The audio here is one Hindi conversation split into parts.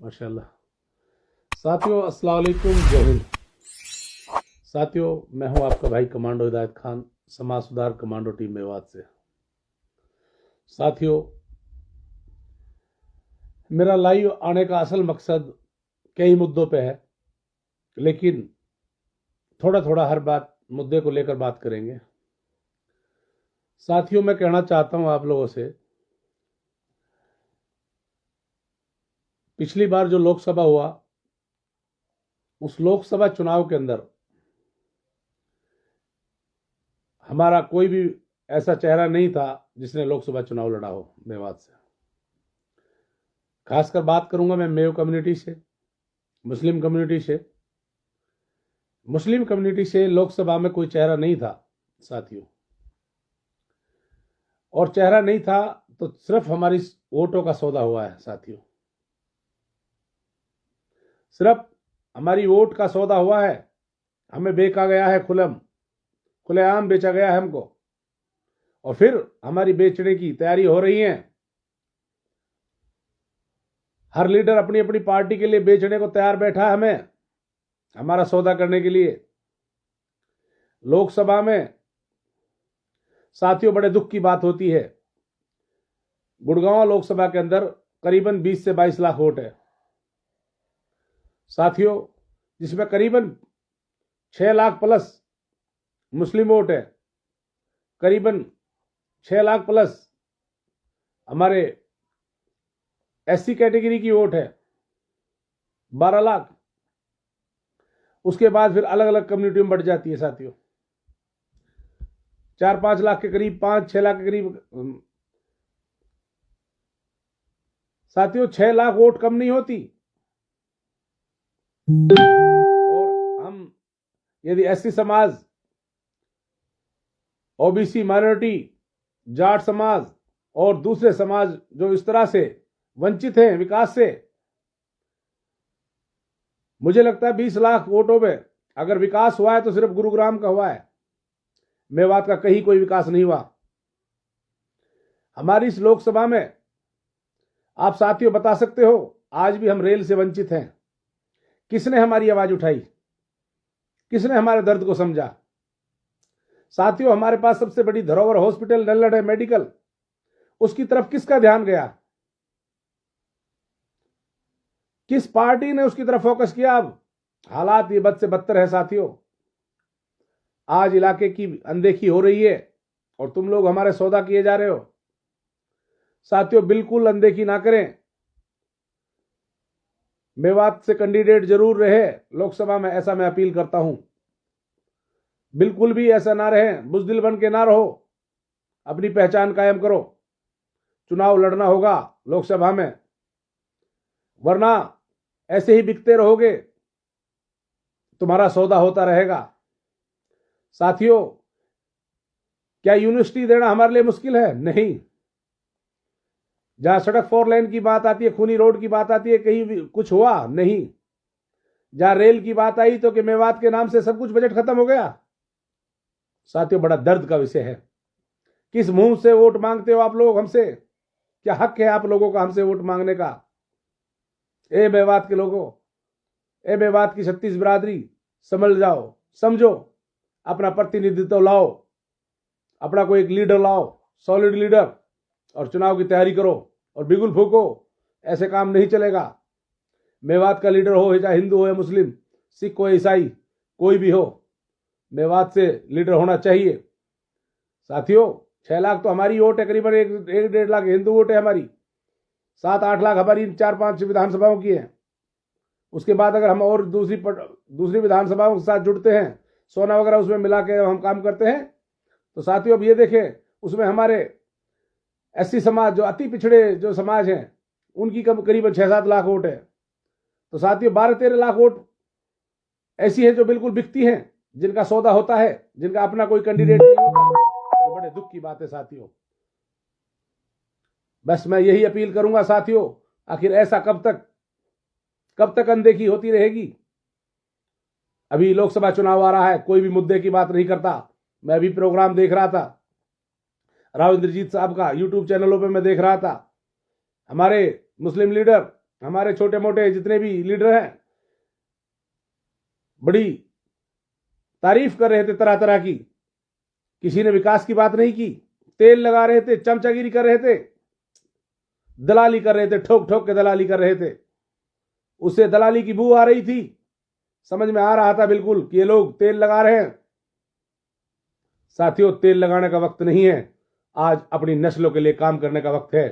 माशाल्लाह। साथियों अस्सलाम वालेकुम, जय हिंद। साथियों मैं हूं आपका भाई कमांडो हिदायत खान, समाज सुधार कमांडो टीम मेवात से। साथियों मेरा लाइव आने का असल मकसद कई मुद्दों पे है, लेकिन थोड़ा थोड़ा हर बात मुद्दे को लेकर बात करेंगे। साथियों मैं कहना चाहता हूं आप लोगों से, पिछली बार जो लोकसभा हुआ उस लोकसभा चुनाव के अंदर हमारा कोई भी ऐसा चेहरा नहीं था जिसने लोकसभा चुनाव लड़ा हो मेवात से। खासकर बात करूंगा मैं मेव कम्युनिटी से, मुस्लिम कम्युनिटी से। मुस्लिम कम्युनिटी से लोकसभा में कोई चेहरा नहीं था साथियों, और चेहरा नहीं था तो सिर्फ हमारी वोटों का सौदा हुआ है साथियों। सिर्फ हमारी वोट का सौदा हुआ है, हमें बेचा गया है, खुलेआम बेचा गया है हमको, और फिर हमारी बेचने की तैयारी हो रही है। हर लीडर अपनी अपनी पार्टी के लिए बेचने को तैयार बैठा है हमें, हमारा सौदा करने के लिए। लोकसभा में साथियों बड़े दुख की बात होती है, गुड़गांव लोकसभा के अंदर करीबन 20 से 22 लाख वोट है साथियों, जिसमें करीबन 6 लाख प्लस मुस्लिम वोट है, करीबन 6 लाख प्लस हमारे एससी कैटेगरी की वोट है, 12 लाख। उसके बाद फिर अलग अलग कम्युनिटी में बढ़ जाती है साथियों, 4-5 लाख के करीब, 5-6 लाख के करीब साथियों। 6 लाख वोट कम नहीं होती। और हम यदि एससी समाज, ओबीसी माइनॉरिटी, जाट समाज और दूसरे समाज जो इस तरह से वंचित हैं विकास से, मुझे लगता है 20 लाख वोटों में अगर विकास हुआ है तो सिर्फ गुरुग्राम का हुआ है, मेवात का कहीं कोई विकास नहीं हुआ। हमारी इस लोकसभा में आप साथियों बता सकते हो, आज भी हम रेल से वंचित हैं। किसने हमारी आवाज उठाई? किसने हमारे दर्द को समझा? साथियों हमारे पास सबसे बड़ी धरोहर हॉस्पिटल नल्लड़ है, मेडिकल, उसकी तरफ किसका ध्यान गया? किस पार्टी ने उसकी तरफ फोकस किया? अब हालात ये बद से बदतर है साथियों। आज इलाके की अनदेखी हो रही है और तुम लोग हमारे सौदा किए जा रहे हो साथियों। बिल्कुल अनदेखी ना करें। मेवात से कैंडिडेट जरूर रहे लोकसभा में, ऐसा मैं अपील करता हूं। बिल्कुल भी ऐसा ना रहे, बुजदिल बन के ना रहो, अपनी पहचान कायम करो। चुनाव लड़ना होगा लोकसभा में, वरना ऐसे ही बिकते रहोगे, तुम्हारा सौदा होता रहेगा। साथियों क्या यूनिवर्सिटी देना हमारे लिए मुश्किल है? नहीं। जहां सड़क 4 लेन की बात आती है, खूनी रोड की बात आती है, कहीं भी कुछ हुआ नहीं। जहां रेल की बात आई तो कि मेवात के नाम से सब कुछ बजट खत्म हो गया। साथियों बड़ा दर्द का विषय है। किस मुंह से वोट मांगते हो आप लोग हमसे? क्या हक है आप लोगों का हमसे वोट मांगने का? ए मेवात के लोगों, ए मेवात की 36 बिरादरी, समझ जाओ, समझो, अपना प्रतिनिधित्व लाओ, अपना कोई एक लीडर लाओ, सॉलिड लीडर, और चुनाव की तैयारी करो और बिगुल फूको। ऐसे काम नहीं चलेगा। मेवात का लीडर हो, चाहे हिंदू हो या मुस्लिम, सिख हो, ईसाई, कोई भी हो, मेवात से लीडर होना चाहिए। साथियों 6 लाख तो हमारी वोट है, करीबन 1-1.5 लाख हिंदू वोट है हमारी, 7-8 लाख हमारी 4-5 विधानसभाओं की है। उसके बाद अगर हम और दूसरी विधानसभाओं के साथ जुड़ते हैं, सोना वगैरह उसमें मिला के हम काम करते हैं, तो साथियों अब ये देखें, उसमें हमारे एससी समाज, जो अति पिछड़े जो समाज हैं, उनकी करीबन 6-7 लाख वोट है। तो साथियों 12-13 लाख वोट ऐसी है जो बिल्कुल बिकती हैं, जिनका सौदा होता है, जिनका अपना कोई कैंडिडेट नहीं होता। तो बड़े दुख की बात है साथियों। बस मैं यही अपील करूंगा साथियों, आखिर ऐसा कब तक अनदेखी होती रहेगी? अभी लोकसभा चुनाव आ रहा है, कोई भी मुद्दे की बात नहीं करता। मैं अभी प्रोग्राम देख रहा था राव इंद्रजीत साहब का, यूट्यूब चैनलों पे मैं देख रहा था। हमारे मुस्लिम लीडर हमारे छोटे मोटे जितने भी लीडर हैं बड़ी तारीफ कर रहे थे तरह तरह की, किसी ने विकास की बात नहीं की, तेल लगा रहे थे, चमचागिरी कर रहे थे, दलाली कर रहे थे, ठोक ठोक के दलाली कर रहे थे। उससे दलाली की बू आ रही थी, समझ में आ रहा था बिल्कुल कि ये लोग तेल लगा रहे हैं। साथियों, तेल लगाने का वक्त नहीं है, आज अपनी नस्लों के लिए काम करने का वक्त है,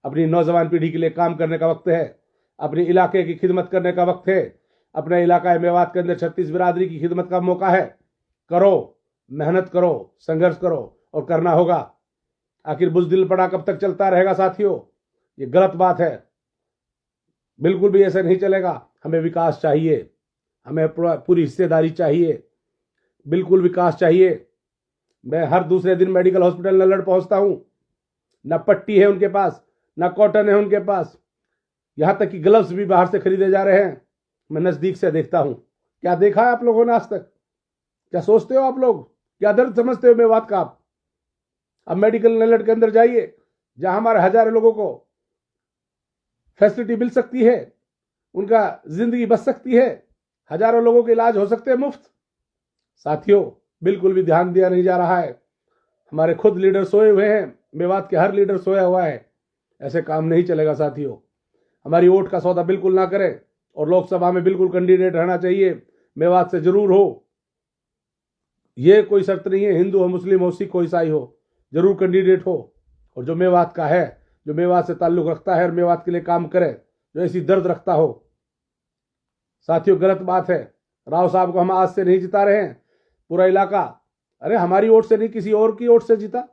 अपनी नौजवान पीढ़ी के लिए काम करने का वक्त है, अपने इलाके की खिदमत करने का वक्त है। अपने इलाका मेवात के अंदर 36 बिरादरी की खिदमत का मौका है। करो, मेहनत करो, संघर्ष करो और करना होगा। आखिर बुज़दिल पड़ा कब तक चलता रहेगा साथियों? ये गलत बात है, बिल्कुल भी ऐसा नहीं चलेगा। हमें विकास चाहिए, हमें पूरी हिस्सेदारी चाहिए, बिल्कुल विकास चाहिए। मैं हर दूसरे दिन मेडिकल हॉस्पिटल नल्लड़ पहुंचता हूं, ना पट्टी है उनके पास, ना कॉटन है उनके पास, यहां तक कि ग्लव्स भी बाहर से खरीदे जा रहे हैं। मैं नजदीक से देखता हूं। क्या देखा है आप लोगों ने आज तक? क्या सोचते हो आप लोग? क्या दर्द समझते हो मेवात का आप? अब मेडिकल नल्लड़ के अंदर जाइए, जहां हमारे हजारों लोगों को फैसिलिटी मिल सकती है, उनका जिंदगी बच सकती है, हजारों लोगों के इलाज हो सकते हैं मुफ्त। साथियों, बिल्कुल भी ध्यान दिया नहीं जा रहा है। हमारे खुद लीडर सोए हुए हैं, मेवात के हर लीडर सोया हुआ है। ऐसे काम नहीं चलेगा साथियों। हमारी वोट का सौदा बिल्कुल ना करें और लोकसभा में बिल्कुल कैंडिडेट रहना चाहिए, मेवात से जरूर हो। ये कोई शर्त नहीं है, हिंदू हो, मुस्लिम हो, सिख हो, ईसाई हो, जरूर कैंडिडेट हो। और जो मेवात का है, जो मेवात से ताल्लुक रखता है और मेवात के लिए काम करे, जो ऐसी दर्द रखता हो। साथियों, गलत बात है। राव साहब को हम आज से नहीं जिता रहे हैं, पूरा इलाका, अरे हमारी वोट से नहीं, किसी और की वोट से जीता।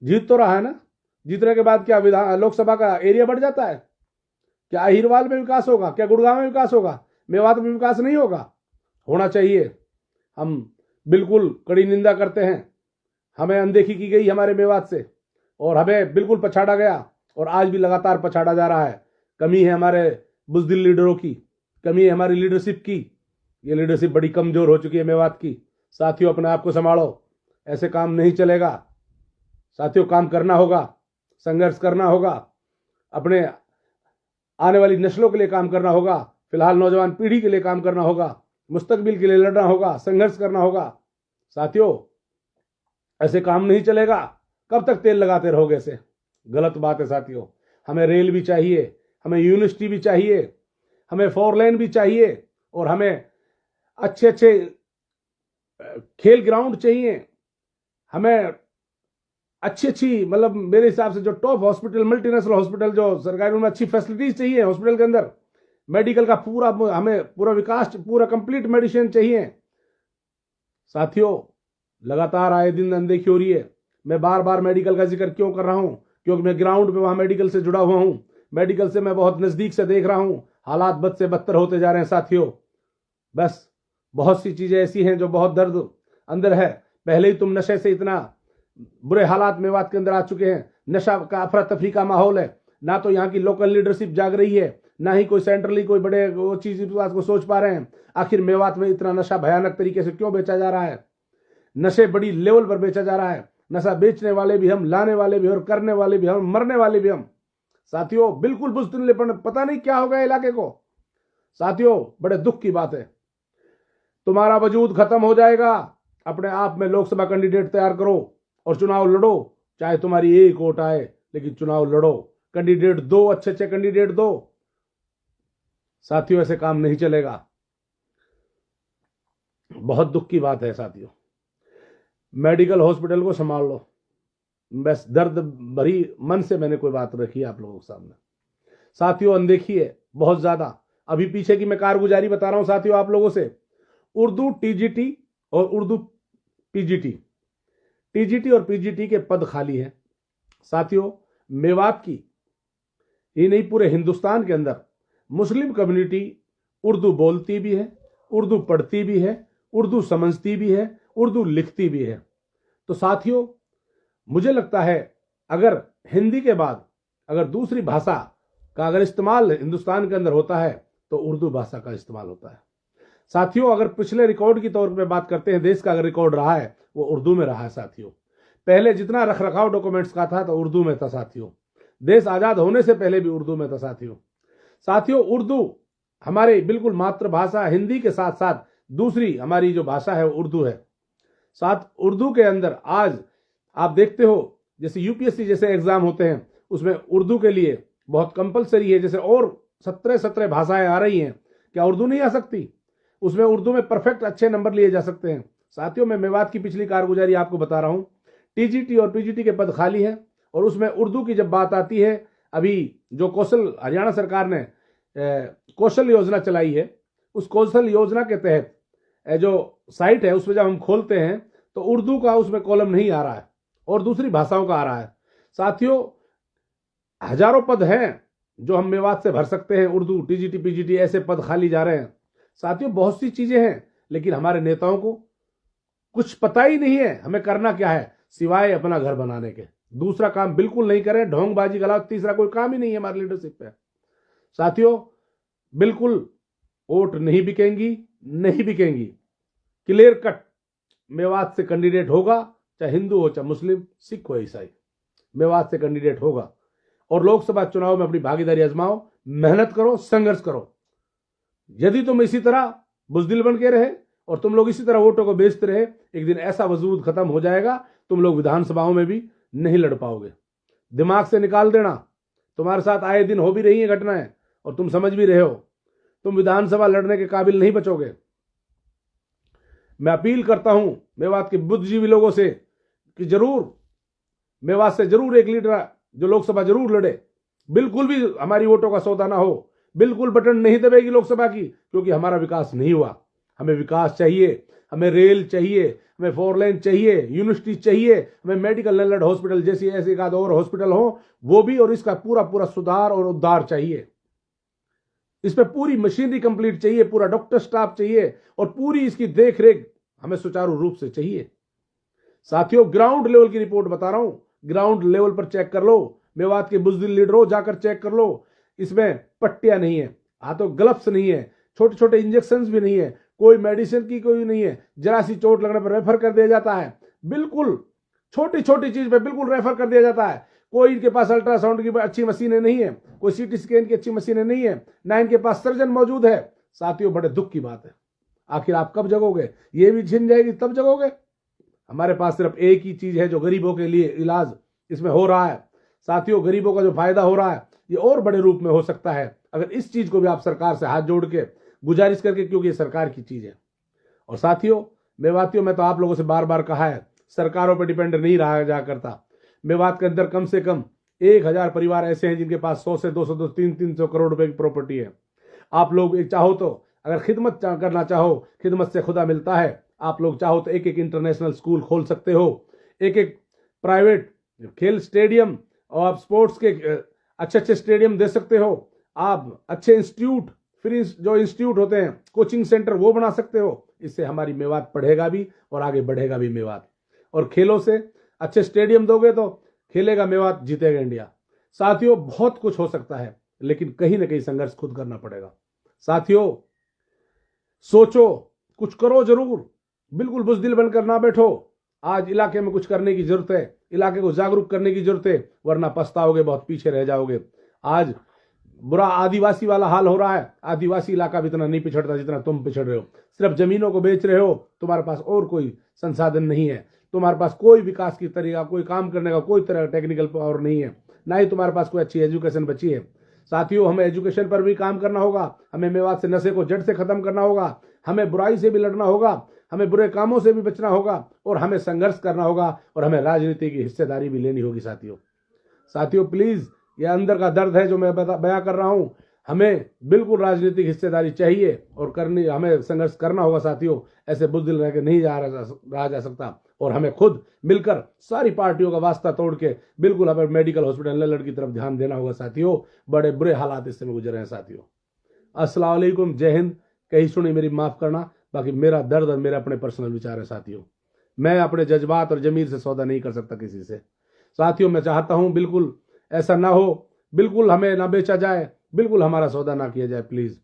जीत तो रहा है ना। जीतने के बाद क्या विधान लोकसभा का एरिया बढ़ जाता है? क्या अहिरवाल में विकास होगा? क्या गुड़गांव में विकास होगा? मेवात में विकास नहीं होगा? होना चाहिए। हम बिल्कुल कड़ी निंदा करते हैं। हमें अनदेखी की गई हमारे मेवात से और हमें बिल्कुल पछाड़ा गया और आज भी लगातार पछाड़ा जा रहा है। कमी है हमारे बुज़दिल लीडरों की, कमी है हमारी लीडरशिप की। ये लीडरशिप बड़ी कमजोर हो चुकी है मेवात की। साथियों, अपने आप को संभालो, ऐसे काम नहीं चलेगा। साथियों, काम करना होगा, संघर्ष करना होगा, अपने आने वाली नस्लों के लिए काम करना होगा, फिलहाल नौजवान पीढ़ी के लिए काम करना होगा, मुस्तकबिल के लिए लड़ना होगा, संघर्ष करना होगा। साथियों, ऐसे काम नहीं चलेगा। कब तक तेल लगाते रहोगे ऐसे? गलत बात है साथियों। हमें रेल भी चाहिए, हमें यूनिवर्सिटी भी चाहिए, हमें 4 लेन भी चाहिए और हमें अच्छे अच्छे खेल ग्राउंड चाहिए। हमें अच्छी अच्छी, मतलब मेरे हिसाब से जो टॉप हॉस्पिटल, मल्टीनेशनल हॉस्पिटल जो सरकारी, उनमें अच्छी फैसिलिटीज चाहिए हॉस्पिटल के अंदर। मेडिकल का पूरा, हमें पूरा विकास, पूरा कंप्लीट मेडिसिन चाहिए। साथियों, लगातार आए दिन अनदेखी हो रही है। मैं बार बार मेडिकल का जिक्र क्यों कर रहा हूं? क्योंकि मैं ग्राउंड पे वहां मेडिकल से जुड़ा हुआ हूं। मेडिकल से मैं बहुत नजदीक से देख रहा हूं। हालात बद से बदतर होते जा रहे हैं साथियों। बस बहुत सी चीजें ऐसी हैं जो बहुत दर्द अंदर है। पहले ही तुम नशे से इतना बुरे हालात मेवात के अंदर आ चुके हैं। नशा का अफरा तफरी का माहौल है। ना तो यहाँ की लोकल लीडरशिप जाग रही है, ना ही कोई सेंट्रली कोई बड़े वो चीज इस बात को सोच पा रहे हैं। आखिर मेवात में इतना नशा भयानक तरीके से क्यों बेचा जा रहा है? नशे बड़ी लेवल पर बेचा जा रहा है। नशा बेचने वाले भी हम, लाने वाले भी और करने वाले भी हम, मरने वाले भी हम। साथियों, बिल्कुल बुज़दिल पता नहीं क्या हो गया इलाके को। साथियों, बड़े दुख की बात है। तुम्हारा वजूद खत्म हो जाएगा। अपने आप में लोकसभा कैंडिडेट तैयार करो और चुनाव लड़ो। चाहे तुम्हारी एक वोट आए, लेकिन चुनाव लड़ो। कैंडिडेट दो, अच्छे अच्छे कैंडिडेट दो। साथियों, ऐसे काम नहीं चलेगा। बहुत दुख की बात है साथियों। मेडिकल हॉस्पिटल को संभाल लो। बस दर्द भरी मन से मैंने कोई बात रखी है आप लोगों के सामने। साथियों, अनदेखी है बहुत ज्यादा। अभी पीछे की मैं कारगुजारी बता रहा हूं साथियों आप लोगों से। उर्दू टीजीटी और उर्दू पीजीटी, टीजीटी और पीजीटी के पद खाली हैं साथियों। मेवात की ही नहीं, पूरे हिंदुस्तान के अंदर मुस्लिम कम्युनिटी उर्दू बोलती भी है, उर्दू पढ़ती भी है, उर्दू समझती भी है, उर्दू लिखती भी है। तो साथियों, मुझे लगता है अगर हिंदी के बाद अगर दूसरी भाषा का अगर इस्तेमाल हिंदुस्तान के अंदर होता है तो उर्दू भाषा का इस्तेमाल होता है। साथियों, अगर पिछले रिकॉर्ड की तौर पे बात करते हैं, देश का अगर रिकॉर्ड रहा है वो उर्दू में रहा है साथियों। पहले जितना रखरखाव डॉक्यूमेंट्स का था तो उर्दू में था साथियों। देश आजाद होने से पहले भी उर्दू में था साथियों। साथियों, उर्दू हमारे बिल्कुल मातृभाषा हिंदी के साथ साथ दूसरी हमारी जो भाषा है वो उर्दू है। साथ उर्दू के अंदर आज आप देखते हो जैसे यूपीएससी जैसे एग्जाम होते हैं उसमें उर्दू के लिए बहुत कंपलसरी है। जैसे और 17 भाषाएं आ रही हैं, क्या उर्दू नहीं आ सकती? उसमें उर्दू में परफेक्ट अच्छे नंबर लिए जा सकते हैं। साथियों, मैं मेवात की पिछली कारगुजारी आपको बता रहा हूं। टीजीटी और पीजीटी के पद खाली हैं और उसमें उर्दू की जब बात आती है, अभी जो हरियाणा सरकार ने कौशल योजना चलाई है, उस कौशल योजना के तहत जो साइट है उसमें जब हम खोलते हैं तो उर्दू का उसमें कॉलम नहीं आ रहा है और दूसरी भाषाओं का आ रहा है। साथियों, हजारों पद हैं जो हम मेवात से भर सकते हैं। उर्दू, टीजीटी, पीजीटी ऐसे पद खाली जा रहे हैं। साथियों, बहुत सी चीजें हैं लेकिन हमारे नेताओं को कुछ पता ही नहीं है हमें करना क्या है सिवाय अपना घर बनाने के। दूसरा काम बिल्कुल नहीं करें, ढोंगबाजी के अलावा तीसरा कोई काम ही नहीं है हमारी लीडरशिप पे। साथियों, बिल्कुल वोट नहीं बिकेंगी, नहीं बिकेंगी। क्लियर कट मेवात से कैंडिडेट होगा, चाहे हिंदू हो, चाहे मुस्लिम, सिख हो, ईसाई, मेवात से कैंडिडेट होगा। और लोकसभा चुनाव में अपनी भागीदारी आजमाओ, मेहनत करो, संघर्ष करो। यदि तुम इसी तरह बुजदिल बन के रहे और तुम लोग इसी तरह वोटों को बेचते रहे, एक दिन ऐसा वजूद खत्म हो जाएगा, तुम लोग विधानसभाओं में भी नहीं लड़ पाओगे। दिमाग से निकाल देना। तुम्हारे साथ आए दिन हो भी रही है घटनाएं और तुम समझ भी रहे हो, तुम विधानसभा लड़ने के काबिल नहीं बचोगे। मैं अपील करता हूं मेवात के बुद्धिजीवी लोगों से कि जरूर मेवात से जरूर एक लीडर जो लोकसभा जरूर लड़े। बिल्कुल भी हमारी वोटों का सौदा ना हो, बिल्कुल बटन नहीं दबेगी लोकसभा की, क्योंकि हमारा विकास नहीं हुआ। हमें विकास चाहिए, हमें रेल चाहिए, हमें 4 लेन चाहिए, यूनिवर्सिटी चाहिए, हमें मेडिकल नलड हॉस्पिटल जैसी ऐसी एक आध और हॉस्पिटल हो वो भी, और इसका पूरा पूरा सुधार और उद्धार चाहिए। इस पर पूरी मशीनरी कंप्लीट चाहिए, पूरा डॉक्टर स्टाफ चाहिए और पूरी इसकी देख रेख हमें सुचारू रूप से चाहिए। साथियों, ग्राउंड लेवल की रिपोर्ट बता रहा हूं, ग्राउंड लेवल पर चेक कर लो। मेवात के बुजदिल लीडरों, जाकर चेक कर लो। इसमें पट्टियां नहीं है, हाथों ग्लव्स नहीं है, छोटे छोटे इंजेक्शन भी नहीं है, कोई मेडिसिन की कोई नहीं है। जरा सी चोट लगने पर रेफर कर दिया जाता है, बिल्कुल छोटी छोटी चीज पे बिल्कुल रेफर कर दिया जाता है। कोई इनके पास अल्ट्रासाउंड की अच्छी मशीनें नहीं है, कोई सीटी स्कैन की अच्छी मशीनें नहीं है, ना इनके पास सर्जन मौजूद है। साथियों, बड़े दुख की बात है। आखिर आप कब जगोगे? ये भी छिन जाएगी तब जगोगे। हमारे पास सिर्फ एक ही चीज है जो गरीबों के लिए इलाज इसमें हो रहा है। साथियों, गरीबों का जो फायदा हो रहा है ये और बड़े रूप में हो सकता है अगर इस चीज को भी आप सरकार से हाथ जोड़ के गुजारिश करके, क्योंकि ये सरकार की चीज है। और साथियों, मेवातियों, मैं तो आप लोगों से बार बार कहा है, सरकारों पर डिपेंड नहीं रहा जा करता। मेवात के अंदर कम से कम 1000 परिवार ऐसे हैं जिनके पास 100 से 200 300 करोड़ रुपए की प्रॉपर्टी है। आप लोग चाहो तो अगर खिदमत करना चाहो, खिदमत से खुदा मिलता है। आप लोग चाहो तो एक एक इंटरनेशनल स्कूल खोल सकते हो, एक एक प्राइवेट खेल स्टेडियम और आप स्पोर्ट्स के अच्छे अच्छे स्टेडियम दे सकते हो। आप अच्छे इंस्टीट्यूट, फ्री जो इंस्टीट्यूट होते हैं, कोचिंग सेंटर, वो बना सकते हो। इससे हमारी मेवात पढ़ेगा भी और आगे बढ़ेगा भी मेवात। और खेलों से अच्छे स्टेडियम दोगे तो खेलेगा मेवात, जीतेगा इंडिया। साथियों, बहुत कुछ हो सकता है लेकिन कहीं ना कहीं संघर्ष खुद करना पड़ेगा। साथियों, सोचो, कुछ करो जरूर, बिल्कुल बुजदिल बनकर ना बैठो। आज इलाके में कुछ करने की जरूरत है, इलाके को जागरूक करने की जरूरत है, वरना पछताओगे, बहुत पीछे रह जाओगे। आज बुरा आदिवासी वाला हाल हो रहा है। आदिवासी इलाका भी इतना नहीं पिछड़ता जितना तुम पिछड़ रहे हो। सिर्फ जमीनों को बेच रहे हो, तुम्हारे पास और कोई संसाधन नहीं है, तुम्हारे पास कोई विकास की तरीका, कोई काम करने का कोई तरह टेक्निकल पावर नहीं है, ना ही तुम्हारे पास कोई अच्छी एजुकेशन बची है। साथियों, हमें एजुकेशन पर भी काम करना होगा, हमें मेवात से नशे को जड़ से खत्म करना होगा, हमें बुराई से भी लड़ना होगा, हमें बुरे कामों से भी बचना होगा और हमें संघर्ष करना होगा और हमें राजनीति की हिस्सेदारी भी लेनी होगी। साथियों, प्लीज, ये अंदर का दर्द है जो मैं बयां कर रहा हूं। हमें बिल्कुल राजनीतिक हिस्सेदारी चाहिए और करनी, हमें संघर्ष करना होगा। साथियों, ऐसे बुजदिल रह के नहीं रहा जा सकता और हमें खुद मिलकर सारी पार्टियों का वास्ता तोड़ के बिल्कुल हमें मेडिकल हॉस्पिटल नलड की तरफ ध्यान देना होगा। साथियों, बड़े बुरे हालात इस समय गुजर रहे हैं। साथियों, अस्सलाम वालेकुम, जय हिंद। कहीं सुनी मेरी माफ करना, बाकी मेरा दर्द और मेरे अपने पर्सनल विचार है। साथियों, मैं अपने जज्बात और जमीर से सौदा नहीं कर सकता किसी से। साथियों, मैं चाहता हूं बिल्कुल ऐसा ना हो, बिल्कुल हमें ना बेचा जाए, बिल्कुल हमारा सौदा ना किया जाए। प्लीज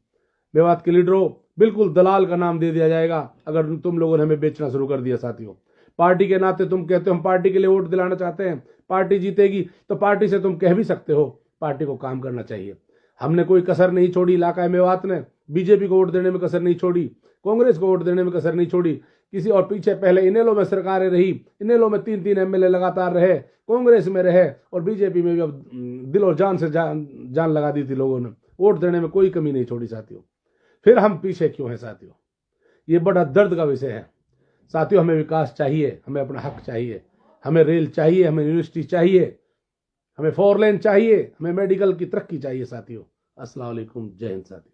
मेवात के लीडरों, बिल्कुल दलाल का नाम दे दिया जाएगा अगर तुम लोगों ने हमें बेचना शुरू कर दिया। साथियों, पार्टी के नाते तुम कहते हो हम पार्टी के लिए वोट दिलाना चाहते हैं, पार्टी जीतेगी तो पार्टी से तुम कह भी सकते हो पार्टी को काम करना चाहिए। हमने कोई कसर नहीं छोड़ी। इलाका मेवात ने बीजेपी को वोट देने में कसर नहीं छोड़ी, कांग्रेस को वोट देने में कसर नहीं छोड़ी। किसी और पीछे पहले इनेलो में सरकारें रही, इनेलो में 3-3 एमएलए लगातार रहे, कांग्रेस में रहे और बीजेपी में भी अब दिल और जान से जान लगा दी थी लोगों ने। वोट देने में कोई कमी नहीं छोड़ी साथियों। फिर हम पीछे क्यों हैं साथियों? ये बड़ा दर्द का विषय है साथियों। हमें विकास चाहिए, हमें अपना हक चाहिए, हमें रेल चाहिए, हमें यूनिवर्सिटी चाहिए, हमें 4 लेन चाहिए, हमें मेडिकल की तरक्की चाहिए साथियों। अस्सलाम वालेकुम, जय हिंद साथियों।